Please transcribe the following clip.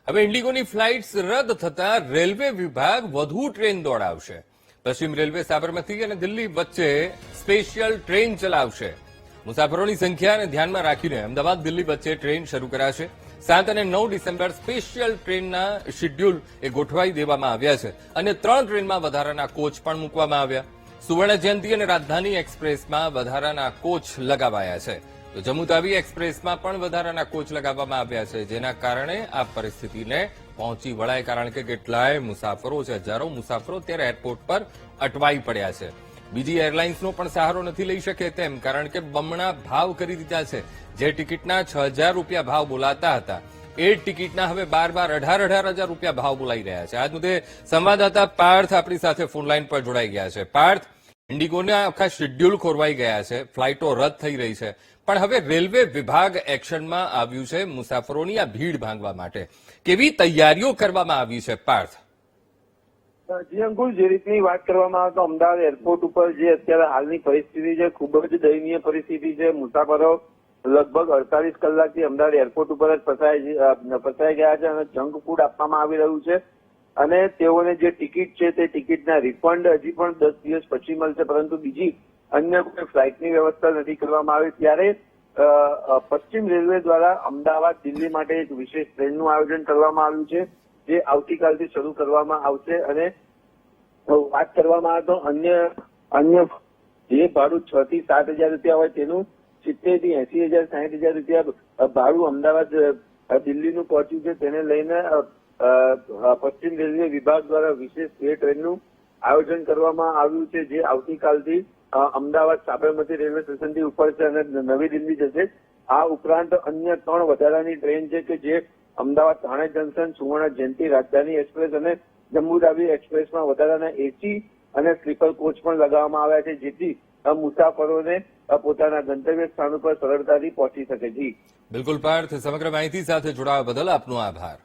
હવે ઇન્ડિગોની ફ્લાઇટ્સ રદ થતા રેલવે વિભાગ વધુ ટ્રેન દોડાવશે. પશ્ચિમ રેલવે સાબરમતી અને દિલ્હી વચ્ચે સ્પેશિયલ ટ્રેન ચલાવશે. મુસાફરોની સંખ્યાને ધ્યાનમાં રાખીને અમદાવાદ દિલ્હી વચ્ચે ટ્રેન શરૂ કરાશે. 7 અને 9 ડિસેમ્બર સ્પેશિયલ ટ્રેનના શેડ્યુલ ગોઠવાઈ દેવામાં આવ્યા છે અને 3 ટ્રેનમાં વધારાના કોચ પણ મૂકવામાં આવ્યા. સુવર્ણ જયંતિ અને રાજધાની એક્સપ્રેસમાં વધારાના કોચ લગાવાયા છે. તો જમ્મુ તાવી એક્સપ્રેસમાં પણ વધારાના કોચ લગાવવામાં આવ્યા છે, જેના કારણે આ પરિસ્થિતિને પહોંચી વળાય. કારણ કે કેટલાય મુસાફરો છે, હજારો મુસાફરો અત્યારે એરપોર્ટ પર અટવાઈ પડ્યા છે. બીજી એરલાઇન્સનો પણ સહારો નથી લઈ શકે તેમ, કારણ કે બમણા ભાવ કરી દીધા છે. જે ટિકિટના 6,000 રૂપિયા ભાવ બોલાતા હતા, એ ટિકિટના હવે 18,000 રૂપિયા ભાવ બોલાઈ રહ્યા છે. આજ મુદ્દે સંવાદદાતા પાર્થ આપણી સાથે ફોનલાઈન પર જોડાઈ ગયા છે. પાર્થ, ઇન્ડિગોના આખા શેડ્યુલ ખોરવાઈ ગયા છે, ફ્લાઇટો રદ થઈ રહી છે, પણ હવે રેલવે વિભાગ એક્શનમાં આવ્યું છે મુસાફરોની આ ભીડ ભાંગવા માટે. કેવી તૈયારીઓ કરવામાં આવી છે પાર્થ? જી અંકુર, જે રીતની વાત કરવામાં આવે તો અમદાવાદ એરપોર્ટ ઉપર જે અત્યારે હાલની પરિસ્થિતિ છે, ખૂબ જ દયનીય પરિસ્થિતિ છે. મુસાફરો લગભગ 48 કલાકથી અમદાવાદ એરપોર્ટ ઉપર જ ફસાઈ ગયા છે અને જંક ફૂડ આપવામાં આવી રહ્યું છે અને તેઓને જે ટિકિટ છે તે ટિકિટના રિફંડ હજી પણ 10 દિવસ પછી મળશે, પરંતુ બીજી અન્ય કોઈ ફ્લાઇટની વ્યવસ્થા નથી કરવામાં આવી. ત્યારે પશ્ચિમ રેલવે દ્વારા અમદાવાદ દિલ્હી માટે એક વિશેષ ટ્રેનનું આયોજન કરવામાં આવ્યું છે, જે આવતીકાલથી શરૂ કરવામાં આવશે. અને વાત કરવામાં આવે તો અન્ય જે ભાડું 6 થી 7,000 રૂપિયા હોય તેનું 70,000 થી 80,000 60,000 રૂપિયા ભાડું અમદાવાદ દિલ્હીનું પહોંચ્યું છે. તેને લઈને પશ્ચિમ રેલવે વિભાગ દ્વારા વિશેષ બે ટ્રેનનું આયોજન કરવામાં આવ્યું છે, જે આવતીકાલથી અમદાવાદ સાબરમતી રેલવે સ્ટેશનથી ઉપડશે અને નવી દિલ્હી જશે. આ ઉપરાંત અન્ય 3 વધારાની ટ્રેન છે કે જે અમદાવાદ થાણે જંકશન, સુવર્ણ જયંતિ, રાજધાની એક્સપ્રેસ અને જમ્મુ તાવી એક્સપ્રેસમાં વધારાના એસી અને સ્લીપર કોચ પણ લગાવવામાં આવ્યા છે, જેથી મુસાફરોને પોતાના ગંતવ્ય સ્થાન ઉપર સરળતાથી પહોંચી શકે છે. બિલકુલ પાર્થ, સમગ્ર માહિતી સાથે જોડાવા બદલ આપનો આભાર.